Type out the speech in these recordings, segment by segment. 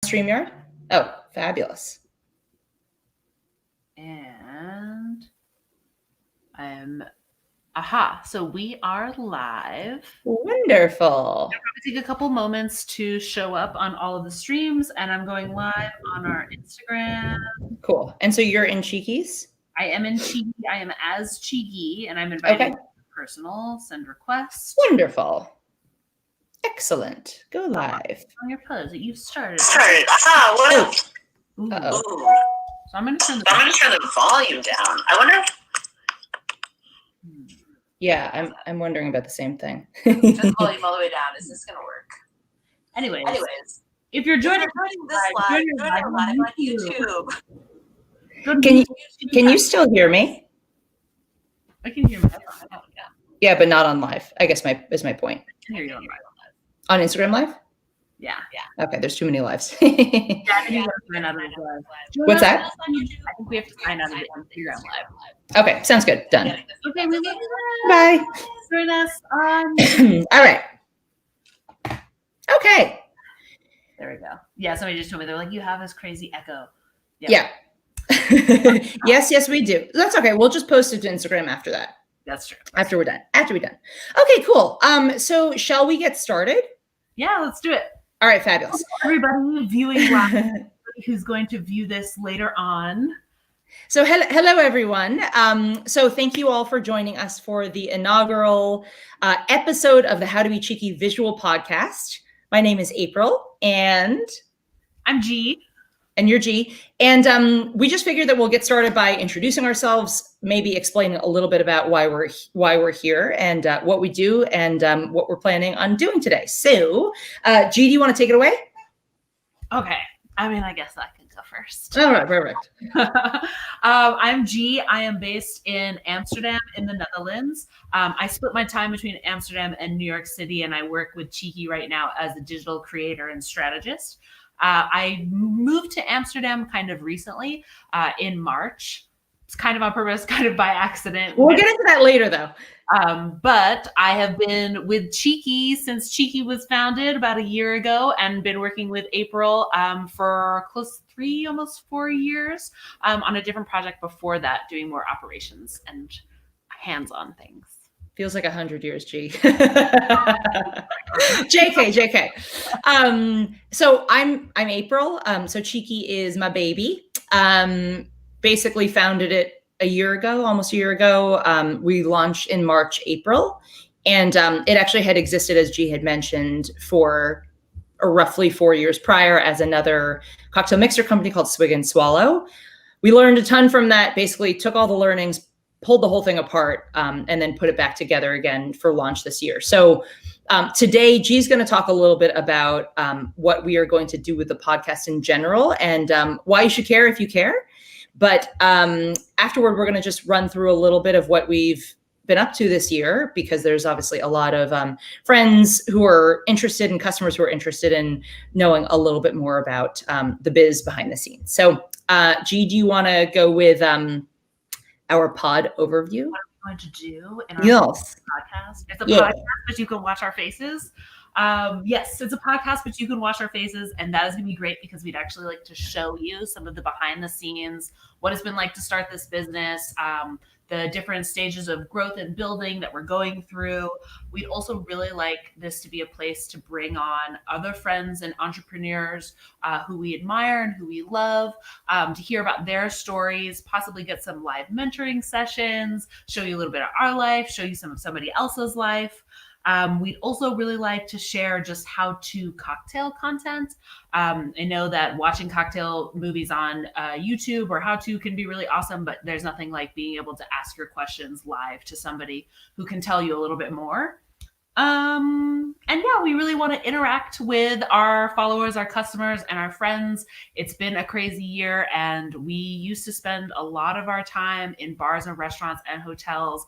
StreamYard? Oh, fabulous. And so we are live. Wonderful. I'm going to take a couple moments to show up on all of the streams, and I'm going live on our Instagram. Cool. And so you're in Cheekies? I am in Cheeky. I am as Cheeky, and I'm inviting personal, send request. Wonderful. Excellent. Go live. On your pose that you've started. Uh-oh. So I'm going to turn the volume down. I wonder. Yeah, I'm wondering about the same thing. Just volume all the way down. Is this going to work? Anyways, if you're joining this live, join live on YouTube. Can you still hear me? I can hear myself. Yeah, but not on live. I guess is my point. I can hear you on live. On Instagram Live? Yeah. Okay, there's too many lives. What's that? I think we have to sign out of the Instagram Live. Okay, sounds good. Done. Okay, we love you. Bye. Join us on. All right. Okay. There we go. Yeah, somebody just told me, they're like, you have this crazy echo. Yeah. Yes, we do. That's okay. We'll just post it to Instagram after that. That's true. After we're done. Okay, cool. So shall we get started? Yeah, let's do it. All right, fabulous. Everybody viewing live, who's going to view this later on. So hello, everyone. So thank you all for joining us for the inaugural episode of the How to Be Cheeky visual podcast. My name is April, and I'm G. And you're G. And we just figured that we'll get started by introducing ourselves, maybe explaining a little bit about why we're here and what we do and what we're planning on doing today. So, G, do you want to take it away? Okay. I mean, I guess I can go first. All right, perfect. I'm G. I am based in Amsterdam in the Netherlands. I split my time between Amsterdam and New York City, and I work with Cheeky right now as a digital creator and strategist. I moved to Amsterdam kind of recently in March. It's kind of on purpose, kind of by accident. We'll get into that later, though. But I have been with Cheeky since Cheeky was founded about a year ago, and been working with April for close to 3, almost 4 years on a different project before that, doing more operations and hands-on things. Feels like 100 years, G. JK. So I'm April. So Cheeky is my baby. Basically founded it almost a year ago. We launched in March, April. And it actually had existed, as G had mentioned, for roughly 4 years prior as another cocktail mixer company called Swig and Swallow. We learned a ton from that, basically took all the learnings, pulled the whole thing apart, and then put it back together again for launch this year. So today, G's going to talk a little bit about what we are going to do with the podcast in general and why you should care if you care. But afterward, we're going to just run through a little bit of what we've been up to this year, because there's obviously a lot of friends who are interested and customers who are interested in knowing a little bit more about the biz behind the scenes. So G, do you want to go with our pod overview? What are we going to do in our podcast? It's a podcast, but you can watch our faces. Yes, it's a podcast, but you can watch our faces, and that is going to be great because we'd actually like to show you some of the behind the scenes, what it's been like to start this business, the different stages of growth and building that we're going through. We'd also really like this to be a place to bring on other friends and entrepreneurs who we admire and who we love, to hear about their stories, possibly get some live mentoring sessions, show you a little bit of our life, show you some of somebody else's life. We'd also really like to share just how-to cocktail content. I know that watching cocktail movies on YouTube or how-to can be really awesome, but there's nothing like being able to ask your questions live to somebody who can tell you a little bit more. And yeah, we really want to interact with our followers, our customers, and our friends. It's been a crazy year, and we used to spend a lot of our time in bars and restaurants and hotels,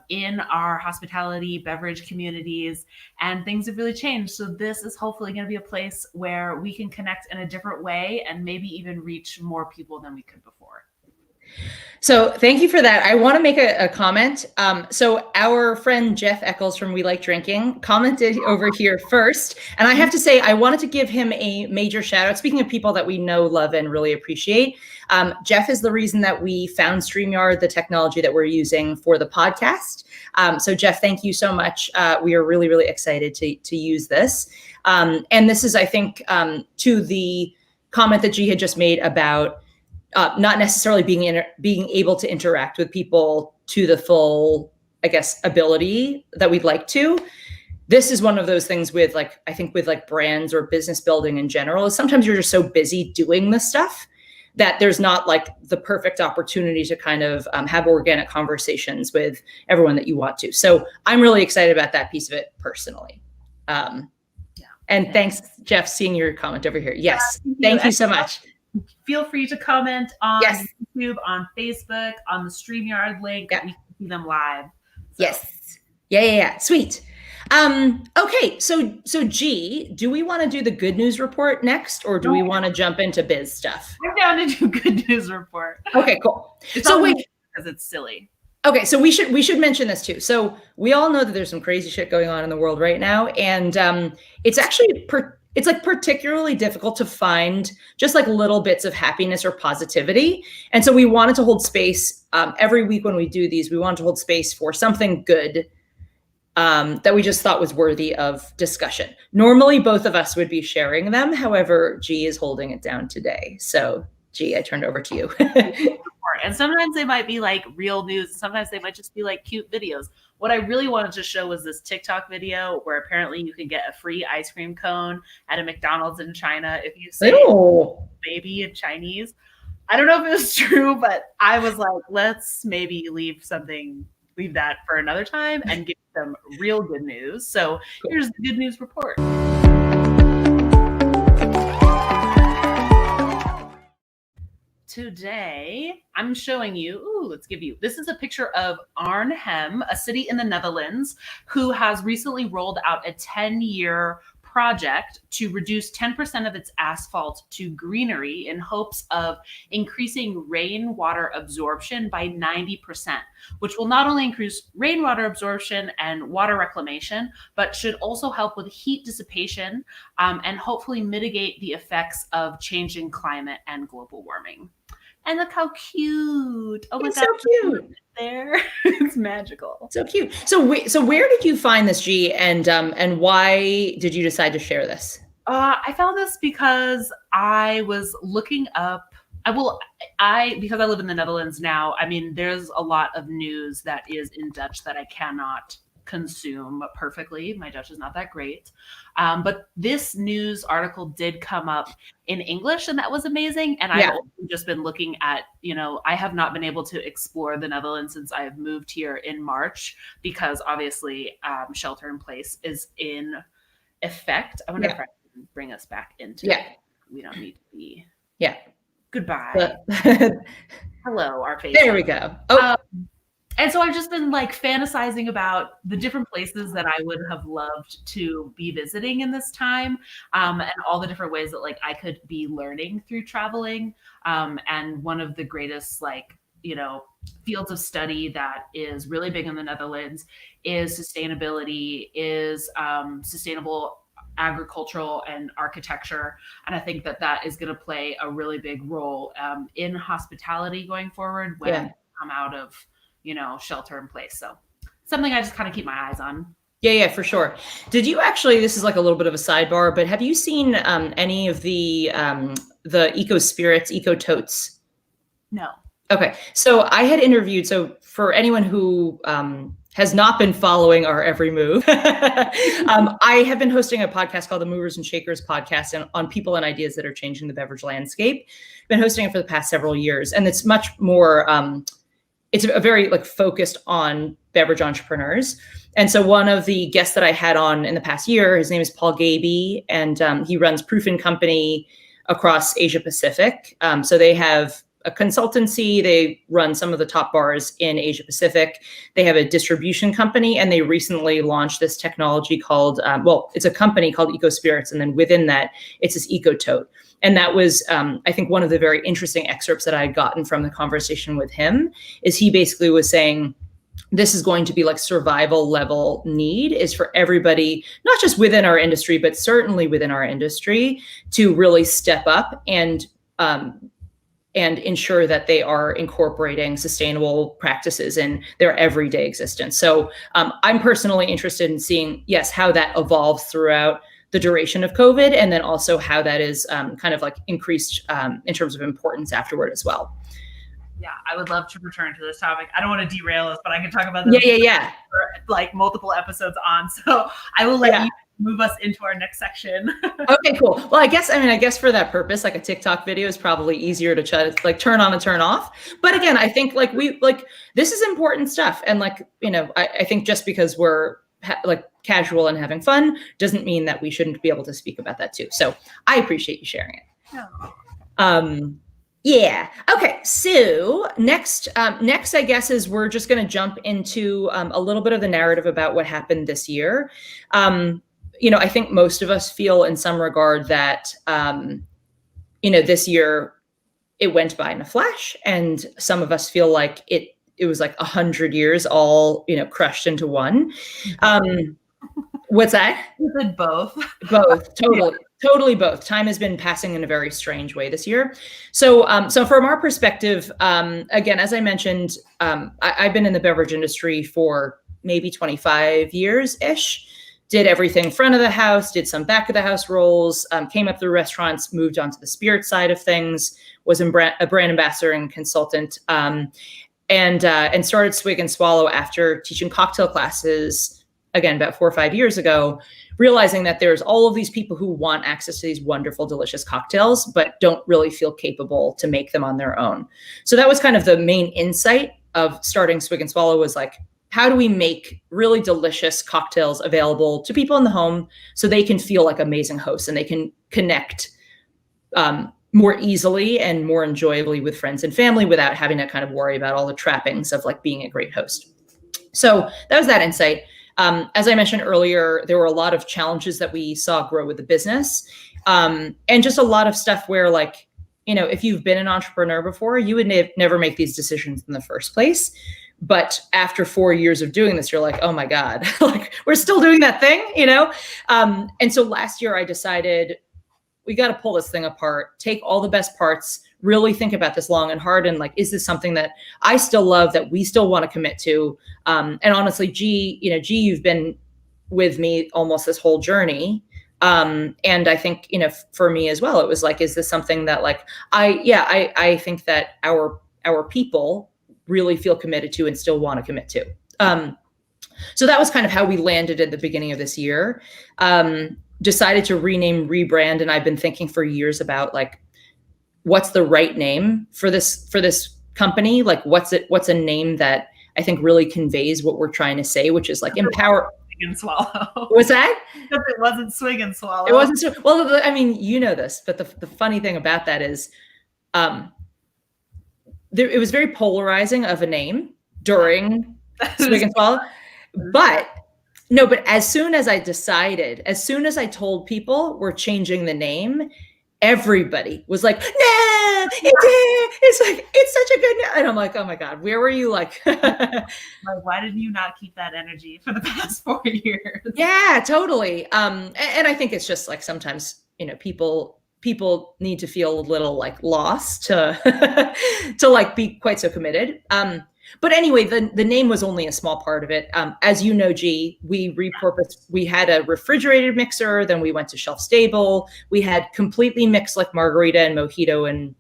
in our hospitality beverage communities, and things have really changed. So this is hopefully going to be a place where we can connect in a different way and maybe even reach more people than we could before. So thank you for that. I want to make a comment. So our friend Jeff Eccles from We Like Drinking commented over here first. And I have to say, I wanted to give him a major shout out. Speaking of people that we know, love, and really appreciate, Jeff is the reason that we found StreamYard, the technology that we're using for the podcast. So Jeff, thank you so much. We are really, really excited to use this. And this is, I think, to the comment that G had just made about not necessarily being able to interact with people to the full, I guess, ability that we'd like to. This is one of those things with I think with brands or business building in general, is sometimes you're just so busy doing this stuff that there's not the perfect opportunity to kind of have organic conversations with everyone that you want to. So I'm really excited about that piece of it personally. And thanks, Jeff, seeing your comment over here. Yes, thank you so much. Feel free to comment on YouTube, on Facebook, on the StreamYard link. We can see them live. So. Yes. Yeah. Sweet. Okay. So G, do we want to do the good news report next, or do we want to jump into biz stuff? I'm down to do good news report. Okay, cool. So wait, because it's silly. Okay, so we should mention this too. So we all know that there's some crazy shit going on in the world right now, and it's actually it's particularly difficult to find just little bits of happiness or positivity. And so we wanted to hold space every week when we do these. We wanted to hold space for something good that we just thought was worthy of discussion. Normally, both of us would be sharing them. However, G is holding it down today. So G, I turned over to you. And sometimes they might be real news. Sometimes they might just be cute videos. What I really wanted to show was this TikTok video where apparently you can get a free ice cream cone at a McDonald's in China if you say baby in Chinese. I don't know if it was true, but I was let's maybe leave that for another time and give them real good news. So here's the good news report. Today, I'm showing you, this is a picture of Arnhem, a city in the Netherlands, who has recently rolled out a 10-year project to reduce 10% of its asphalt to greenery in hopes of increasing rainwater absorption by 90%, which will not only increase rainwater absorption and water reclamation, but should also help with heat dissipation and hopefully mitigate the effects of changing climate and global warming. And look how cute. Oh my God. So cute. There. It's magical. So cute. So where did you find this, G, and why did you decide to share this? I found this because I was looking up, because I live in the Netherlands now, I mean, there's a lot of news that is in Dutch that I cannot consume perfectly. My Dutch is not that great. But this news article did come up in English, and that was amazing. And I've also just been looking at, I have not been able to explore the Netherlands since I have moved here in March, because obviously shelter in place is in effect. I wonder if I can bring us back into it. We don't need to be. Yeah. Goodbye. Hello, our face. There we go. Oh. And so I've just been fantasizing about the different places that I would have loved to be visiting in this time, and all the different ways that I could be learning through traveling. And one of the greatest fields of study that is really big in the Netherlands is sustainability, is sustainable agricultural and architecture. And I think that is going to play a really big role in hospitality going forward when we come out of shelter in place. So something I just kind of keep my eyes on. Yeah, for sure. Did you actually, this is a little bit of a sidebar, but have you seen any of the Eco Spirits, Eco Totes? No. Okay. So I had interviewed, so for anyone who has not been following our every move, I have been hosting a podcast called the Movers and Shakers podcast, and on people and ideas that are changing the beverage landscape. I've been hosting it for the past several years, and it's much more, it's a very focused on beverage entrepreneurs. And so one of the guests that I had on in the past year, his name is Paul Gaby, and he runs Proof & Company across Asia Pacific. So they have a consultancy. They run some of the top bars in Asia Pacific. They have a distribution company, and they recently launched this technology called, it's a company called Eco Spirits. And then within that, it's this Eco Tote. And that was, I think, one of the very interesting excerpts that I had gotten from the conversation with him is he basically was saying, this is going to be like survival level need is for everybody, not just within our industry, but certainly within our industry to really step up and ensure that they are incorporating sustainable practices in their everyday existence. So I'm personally interested in seeing, yes, how that evolves throughout the duration of COVID, and then also how that is kind of like increased in terms of importance afterward as well. Yeah, I would love to return to this topic. I don't want to derail us, but I can talk about this for like multiple episodes on. So I will let you move us into our next section. Okay, cool. Well, I guess for that purpose, like a TikTok video is probably easier to try to like turn on and turn off. But again, I think like this is important stuff. And like, you know, I think just because we're like casual and having fun doesn't mean that we shouldn't be able to speak about that too. So I appreciate you sharing it. Oh. Yeah. Okay. So next, I guess, is we're just going to jump into a little bit of the narrative about what happened this year. You know, I think most of us feel in some regard that, you know, this year it went by in a flash, and some of us feel like it was like 100 years all, you know, crushed into one. What's that? You said both. Both. Totally. Totally both. Time has been passing in a very strange way this year. So from our perspective, again, as I mentioned, I've been in the beverage industry for maybe 25 years-ish, did everything front of the house, did some back of the house roles, came up through restaurants, moved on to the spirit side of things, was a brand ambassador and consultant, and started Swig and Swallow after teaching cocktail classes, again, about 4 or 5 years ago, realizing that there's all of these people who want access to these wonderful, delicious cocktails, but don't really feel capable to make them on their own. So that was kind of the main insight of starting Swig and Swallow, was like, how do we make really delicious cocktails available to people in the home so they can feel like amazing hosts and they can connect more easily and more enjoyably with friends and family without having to kind of worry about all the trappings of like being a great host. So that was that insight. As I mentioned earlier, there were a lot of challenges that we saw grow with the business, and just a lot of stuff where, like, you know, if you've been an entrepreneur before, you would never make these decisions in the first place. But after 4 years of doing this, you're like, oh my God, like we're still doing that thing, you know? And so last year I decided we got to pull this thing apart, take all the best parts, really think about this long and hard. And like, is this something that I still love, that we still want to commit to? And honestly, G, you've been with me almost this whole journey. And I think, you know, for me as well, it was like, is this something that like, I think that our people really feel committed to and still want to commit to. So that was kind of how we landed at the beginning of this year. Decided to rebrand. And I've been thinking for years about like, what's the right name for this company? Like, what's a name that I think really conveys what we're trying to say, which is like empower. Swig and Swallow. Was that? Because it wasn't Swig and Swallow. It wasn't. Well, I mean, you know this, but the funny thing about that is, it was very polarizing of a name during Swig and Swallow, but as soon as I told people we're changing the name, everybody was like, nah, it's like, it's such a good name. And I'm like, oh my God, where were you? Like, why did you not keep that energy for the past 4 years? Yeah, totally. And I think it's just like, sometimes, you know, people need to feel a little like lost to like be quite so committed. But anyway, the name was only a small part of it. As you know, G, we repurposed, we had a refrigerated mixer, then we went to shelf stable. We had completely mixed like margarita and mojito and,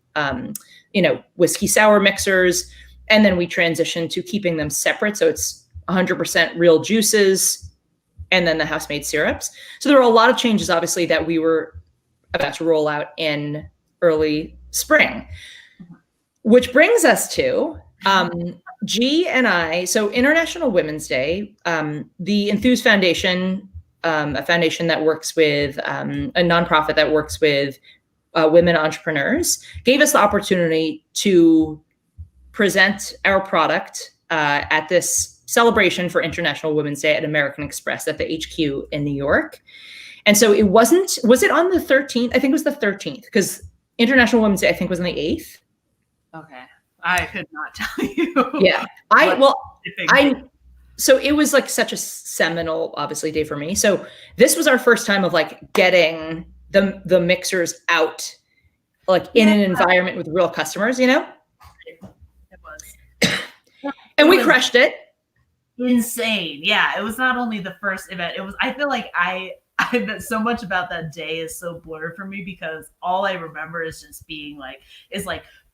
you know, whiskey sour mixers. And then we transitioned to keeping them separate. So it's 100% real juices and then the house-made syrups. So there were a lot of changes, obviously, that we were about to roll out in early spring, which brings us to G and I. So International Women's Day, the Enthuse Foundation, a foundation that works with a nonprofit that works with women entrepreneurs, gave us the opportunity to present our product at this celebration for International Women's Day at American Express at the HQ in New York. And so was it on the 13th? I think it was the 13th, because International Women's Day, I think, was on the 8th. Okay. I could not tell you. Yeah. So it was like such a seminal, obviously, day for me. So this was our first time of like getting the mixers out, like in an environment with real customers, you know? It was. And we crushed it. Insane. Yeah. It was not only the first event, it was, I feel like so much about that day is so blurred for me because all I remember is just being like,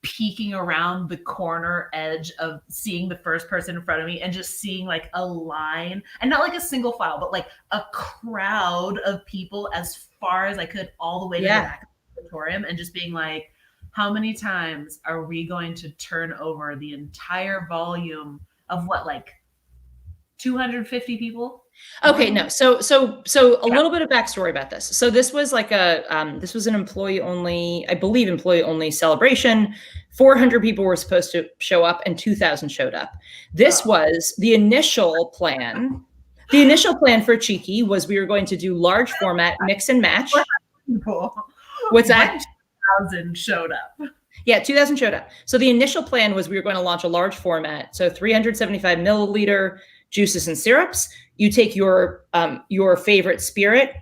peeking around the corner edge of seeing the first person in front of me and just seeing like a line, and not like a single file, but like a crowd of people as far as I could all the way to the back of the auditorium, and just being like, how many times are we going to turn over the entire volume of what, like 250 people? Okay, no. So a little bit of backstory about this. So this was like this was an employee only, I believe, employee only celebration. 400 people were supposed to show up and 2,000 showed up. This was the initial plan. The initial plan for Cheeky was we were going to do large format, mix and match. What's that? 2,000 showed up. Yeah, 2,000 showed up. So the initial plan was we were going to launch a large format. So 375 milliliter juices and syrups. You take your favorite spirit,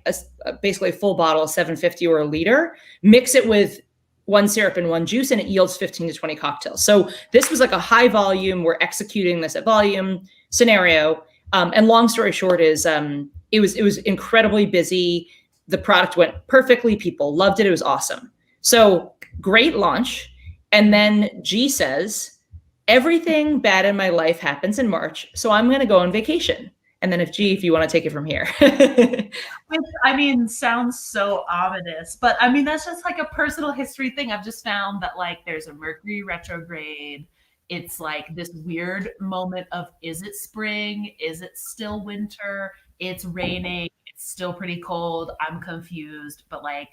basically a full bottle, 750 or a liter, mix it with one syrup and one juice, and it yields 15 to 20 cocktails. So this was like a high volume. We're executing this at volume scenario. And long story short is it was incredibly busy. The product went perfectly. People loved it. It was awesome. So great launch. And then G says, everything bad in my life happens in March, so I'm going to go on vacation. And then if you want to take it from here. Which, I mean, sounds so ominous, but I mean, that's just like a personal history thing. I've just found that like there's a Mercury retrograde. It's like this weird moment of, is it spring? Is it still winter? It's raining. It's still pretty cold. I'm confused, but like,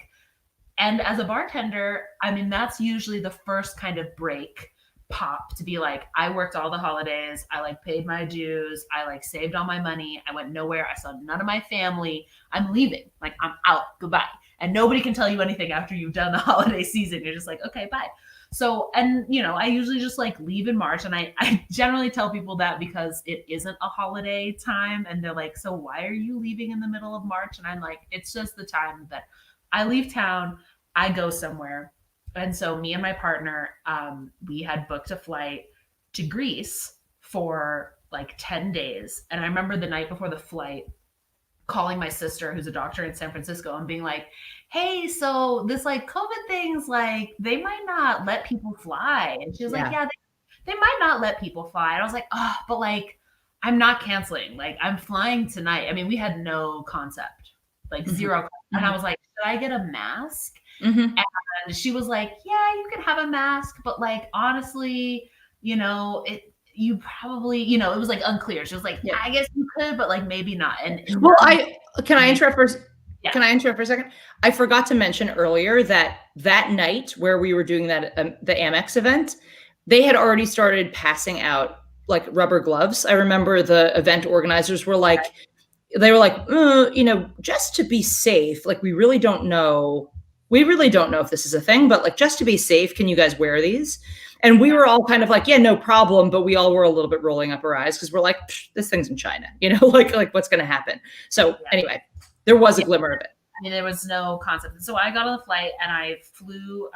and as a bartender, I mean, that's usually the first kind of break pop to be like, I worked all the holidays. I like paid my dues. I like saved all my money. I went nowhere. I saw none of my family. I'm leaving. Like, I'm out. Goodbye. And nobody can tell you anything after you've done the holiday season. You're just like, okay, bye. So, and you know, I usually just like leave in March, and I generally tell people that because it isn't a holiday time, and they're like, so why are you leaving in the middle of March? And I'm like, it's just the time that I leave town, I go somewhere. And so me and my partner, we had booked a flight to Greece for like 10 days. And I remember the night before the flight calling my sister, who's a doctor in San Francisco, and being like, hey, so this like COVID thing's like, they might not let people fly. And she was like, yeah, they might not let people fly. And I was like, oh, but like, I'm not canceling. Like, I'm flying tonight. I mean, we had no concept, like zero. And I was like, should I get a mask? And she was like, yeah, you can have a mask, but like, honestly, you know, you probably, you know, it was like unclear. She was like, I guess you could, but like maybe not. And well, can I interrupt for a second? I forgot to mention earlier that night where we were doing that, the Amex event, they had already started passing out like rubber gloves. I remember the event organizers were like, they were like, you know, just to be safe, like, we really don't know if this is a thing, but like, just to be safe, can you guys wear these? And we were all kind of like, yeah, no problem. But we all were a little bit rolling up our eyes because we're like, this thing's in China, you know, like what's going to happen? So anyway, there was a glimmer of it. I mean, there was no concept. So I got on the flight and I flew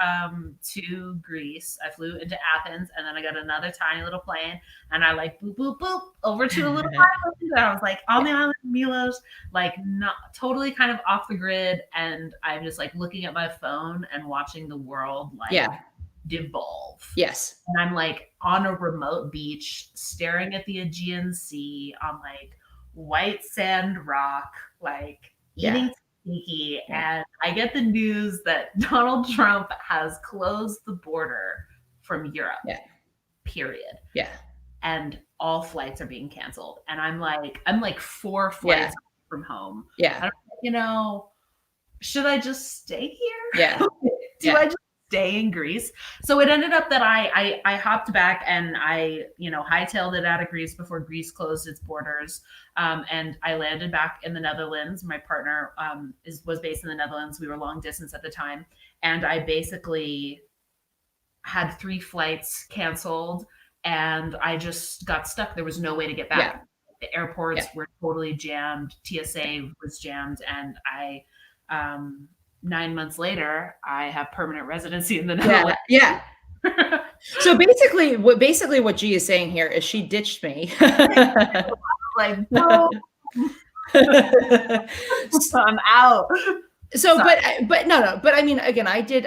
to Greece. I flew into Athens, and then I got another tiny little plane, and I like boop, boop, boop over to a little island. And I was like on the island of Milos, like not totally kind of off the grid. And I'm just like looking at my phone and watching the world like devolve. Yes. And I'm like on a remote beach staring at the Aegean Sea on like white sand rock, like eating sneaky, and I get the news that Donald Trump has closed the border from Europe. Period. And all flights are being canceled. And I'm like 4 flights from home. I'm like, you know, should I just stay here? Do I just stay in Greece? So it ended up that I hopped back and I, you know, hightailed it out of Greece before Greece closed its borders. And I landed back in the Netherlands. My partner was based in the Netherlands. We were long distance at the time. And I basically had 3 flights canceled, and I just got stuck. There was no way to get back. Yeah. The airports were totally jammed. TSA was jammed, and 9 months later, I have permanent residency in the Netherlands. Yeah. So basically what G is saying here is she ditched me. Like, no. I'm out. So, but no. But I mean, again, I did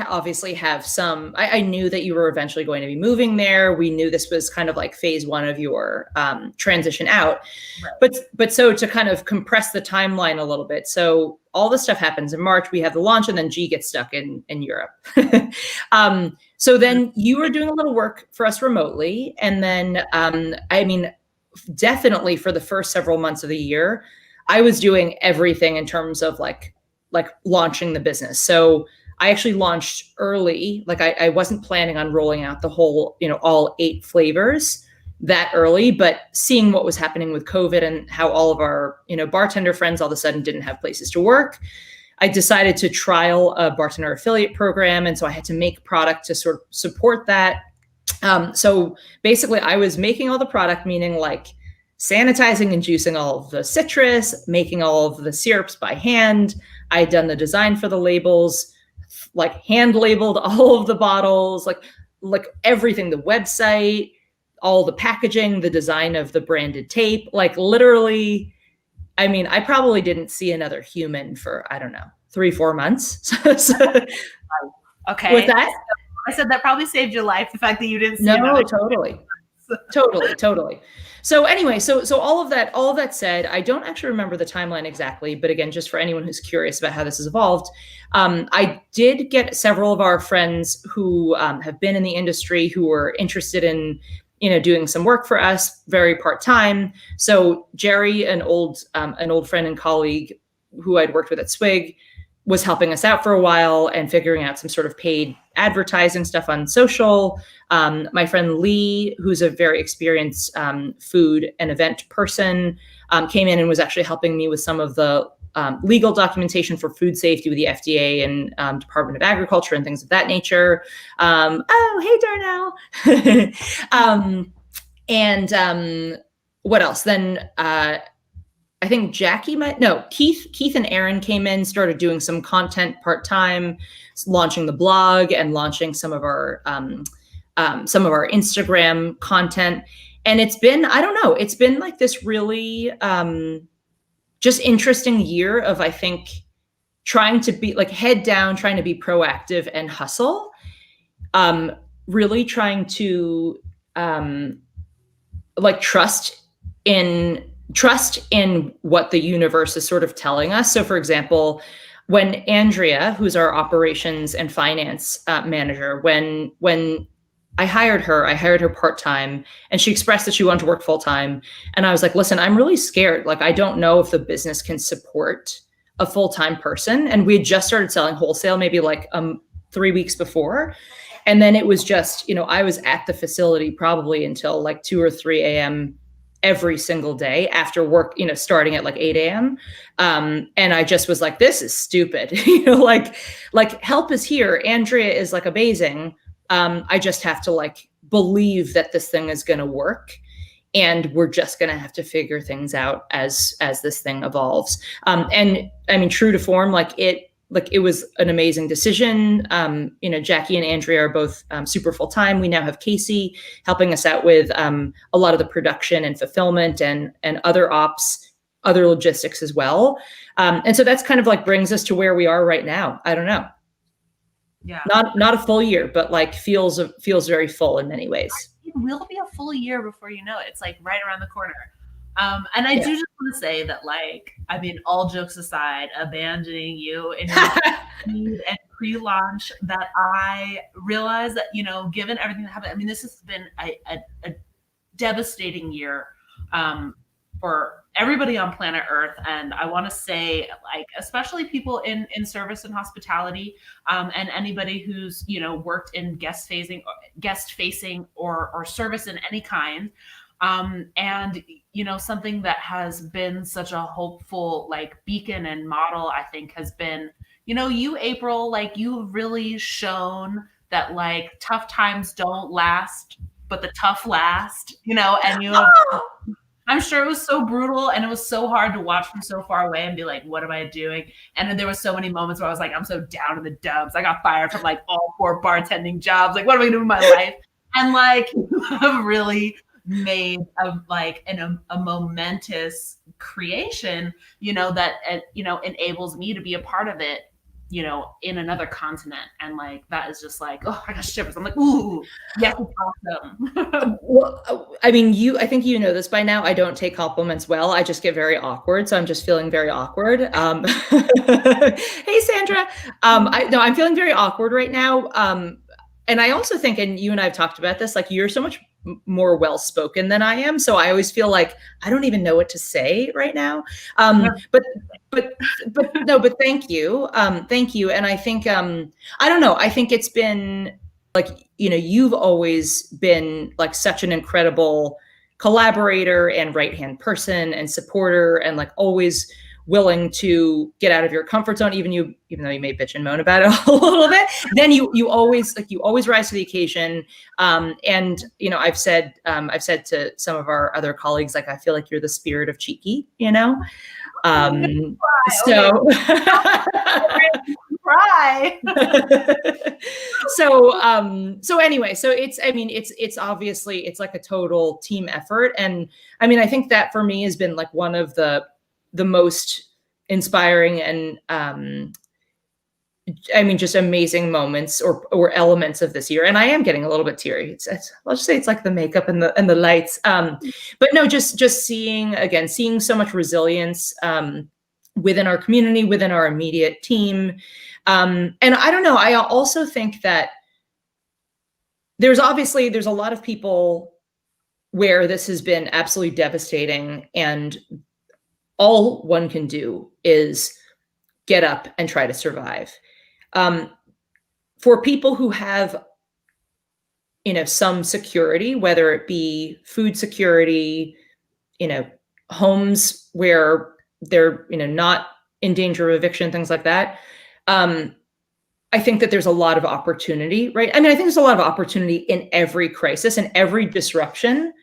obviously have some. I knew that you were eventually going to be moving there. We knew this was kind of like phase 1 of your transition out. Right. But so to kind of compress the timeline a little bit. So all this stuff happens in March. We have the launch, and then G gets stuck in Europe. So then you were doing a little work for us remotely, and then I mean, definitely for the first several months of the year, I was doing everything in terms of like launching the business. So I actually launched early. Like I wasn't planning on rolling out the whole, all 8 flavors that early, but seeing what was happening with COVID and how all of our, bartender friends all of a sudden didn't have places to work, I decided to trial a bartender affiliate program. And so I had to make product to sort of support that. So basically I was making all the product, meaning like sanitizing and juicing all of the citrus, making all of the syrups by hand. I had done the design for the labels, like hand labeled all of the bottles, like everything, the website, all the packaging, the design of the branded tape, like literally, I mean, I probably didn't see another human for, I don't know, 3-4 months. Okay. With that? I said that probably saved your life, the fact that you didn't see No, totally. So anyway, so all of that said, I don't actually remember the timeline exactly, but again, just for anyone who's curious about how this has evolved, I did get several of our friends who have been in the industry who were interested in, doing some work for us, very part-time. So Jerry, an old friend and colleague who I'd worked with at Swig, was helping us out for a while and figuring out some sort of paid advertising stuff on social. My friend Lee, who's a very experienced food and event person, came in and was actually helping me with some of the legal documentation for food safety with the FDA and Department of Agriculture and things of that nature. Oh, hey, Darnell. And what else? Then I think Keith and Aaron came in, started doing some content part-time, launching the blog and launching some of our Instagram content. And it's been, I don't know, it's been like this really just interesting year of, I think, trying to be like head down, trying to be proactive and hustle, really trying to like trust in what the universe is sort of telling us. So for example, when Andrea, who's our operations and finance manager, when I hired her part-time, and she expressed that she wanted to work full-time. And I was like, listen, I'm really scared. Like, I don't know if the business can support a full-time person. And we had just started selling wholesale, maybe like 3 weeks before. And then it was just, I was at the facility probably until like 2 or 3 a.m. every single day after work, starting at like 8 a.m. And I just was like, this is stupid. Like help is here. Andrea is like amazing. I just have to like believe that this thing is going to work. And we're just going to have to figure things out as this thing evolves. And I mean, true to form, it was an amazing decision. Jackie and Andrea are both super full-time. We now have Casey helping us out with a lot of the production and fulfillment and other ops, other logistics as well. And so that's kind of like brings us to where we are right now. I don't know. Yeah. Not a full year, but like feels very full in many ways. It will be a full year before you know it. It's like right around the corner. And I do just want to say that, like, I mean, all jokes aside, abandoning you in your and pre-launch, that I realized that, given everything that happened, I mean, this has been a devastating year for everybody on planet Earth. And I want to say, like, especially people in service and hospitality, and anybody who's, worked in guest facing or service in any kind. And, something that has been such a hopeful like beacon and model, I think, has been, you, April, like you've really shown that like tough times don't last, but the tough last, and you have, I'm sure it was so brutal and it was so hard to watch from so far away and be like, what am I doing? And then there were so many moments where I was like, I'm so down in the dumps. I got fired from like all 4 bartending jobs. Like, what am I doing with my life? And like, I've really made a momentous creation, that, enables me to be a part of it, in another continent. And like, that is just like, oh, I got shivers. I'm like, ooh, yes, it's awesome. Well, I mean, I think you know this by now. I don't take compliments well. I just get very awkward. So I'm just feeling very awkward. Hey, Sandra. I'm feeling very awkward right now. And I also think, and you and I have talked about this, like you're so much more well-spoken than I am. So I always feel like I don't even know what to say right now. But thank you. Thank you. And I think, I don't know, I think it's been like, you've always been like such an incredible collaborator and right-hand person and supporter, and like always willing to get out of your comfort zone, even though you may bitch and moan about it a little bit, then you always rise to the occasion. And I've said to some of our other colleagues, like, I feel like you're the spirit of Cheeky, so cry. So anyway, so it's obviously, it's like a total team effort. And I mean, I think that for me has been like one of the most inspiring and just amazing moments or elements of this year. And I am getting a little bit teary. I'll just say it's like the makeup and the lights. But no, just seeing so much resilience within our community, within our immediate team. And I don't know, I also think that there's a lot of people where this has been absolutely devastating, and all one can do is get up and try to survive. For people who have, some security, whether it be food security, homes where they're, not in danger of eviction, things like that. I think that there's a lot of opportunity, right? I mean, I think there's a lot of opportunity in every crisis and every disruption.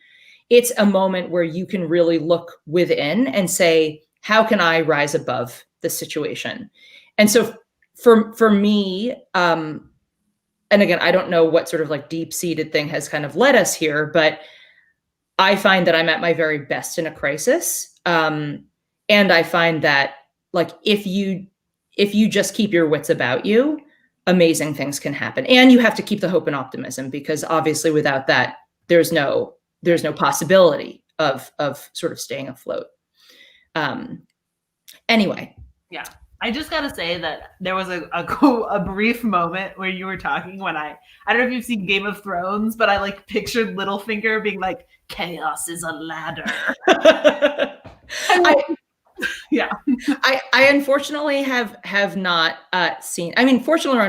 It's a moment where you can really look within and say, how can I rise above the situation? And so for me, and again, I don't know what sort of like deep-seated thing has kind of led us here, but I find that I'm at my very best in a crisis. And I find that like, if you just keep your wits about you, amazing things can happen. And you have to keep the hope and optimism, because obviously without that, there's no possibility of sort of staying afloat. Anyway. Yeah. I just got to say that there was a brief moment where you were talking when I don't know if you've seen Game of Thrones, but I like pictured Littlefinger being like, chaos is a ladder. Yeah. I unfortunately have not seen, I mean, fortunately,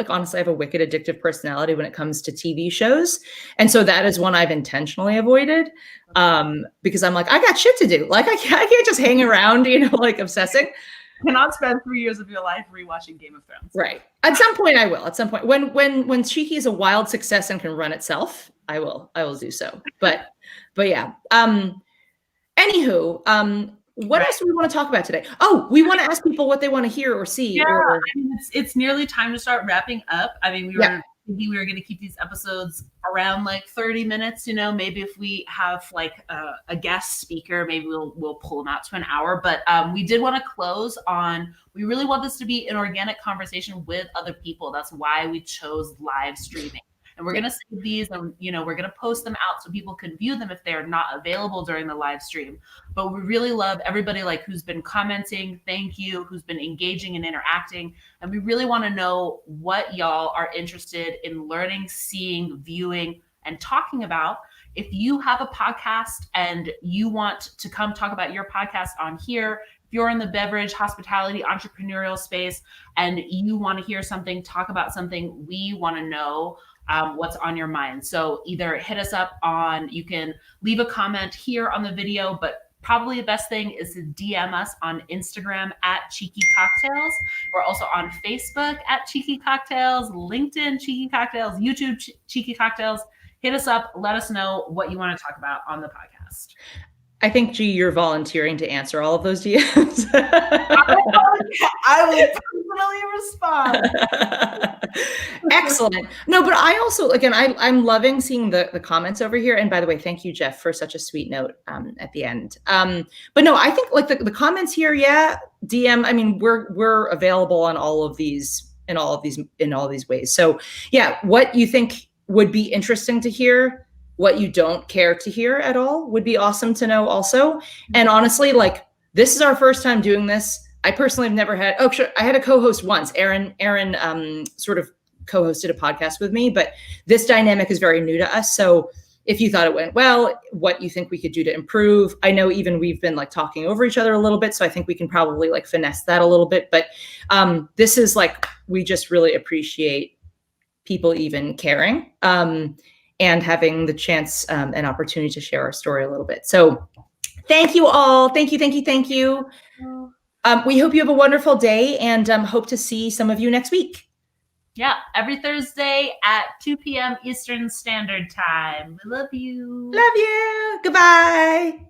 honestly, I have a wicked addictive personality when it comes to TV shows. And so that is one I've intentionally avoided, because I'm like, I got shit to do. Like, I can't just hang around, like obsessing. Cannot spend 3 years of your life rewatching Game of Thrones. Right. At some point I will. At some point, when Cheeky is a wild success and can run itself, I will do so. But yeah. Anywho, what else do we want to talk about today? Oh, we want to ask people what they want to hear or see. Yeah, I mean, it's nearly time to start wrapping up. I mean, we were thinking we were going to keep these episodes around like 30 minutes. Maybe if we have like a guest speaker, maybe we'll pull them out to an hour. But we did want to close on. We really want this to be an organic conversation with other people. That's why we chose live streaming. And we're going to save these and, we're going to post them out so people can view them if they're not available during the live stream. But we really love everybody like who's been commenting. Thank you. Who's been engaging and interacting. And we really want to know what y'all are interested in learning, seeing, viewing, and talking about. If you have a podcast and you want to come talk about your podcast on here, if you're in the beverage, hospitality, entrepreneurial space, and you want to hear something, talk about something, we want to know what's on your mind. So either hit us up you can leave a comment here on the video, but probably the best thing is to DM us on Instagram at Cheeky Cocktails. We're also on Facebook at Cheeky Cocktails, LinkedIn Cheeky Cocktails, YouTube Cheeky Cocktails. Hit us up. Let us know what you want to talk about on the podcast. I think, G, you're volunteering to answer all of those DMs. I will personally respond. Excellent. No, but I also, again, I'm loving seeing the comments over here. And by the way, thank you, Jeff, for such a sweet note at the end. But no, I think like the comments here, yeah, DM. I mean, we're available on all of these in all of these ways. So yeah, what you think would be interesting to hear, what you don't care to hear at all would be awesome to know also. And honestly, like this is our first time doing this. I personally have never had, sure, I had a co-host once. Erin sort of co-hosted a podcast with me, but this dynamic is very new to us. So if you thought it went well, what you think we could do to improve. I know even we've been like talking over each other a little bit. So I think we can probably like finesse that a little bit. But this is like, we just really appreciate people even caring. And having the chance and opportunity to share our story a little bit. So thank you all. Thank you. We hope you have a wonderful day and hope to see some of you next week. Yeah, every Thursday at 2 p.m. Eastern Standard Time. We love you. Love you. Goodbye.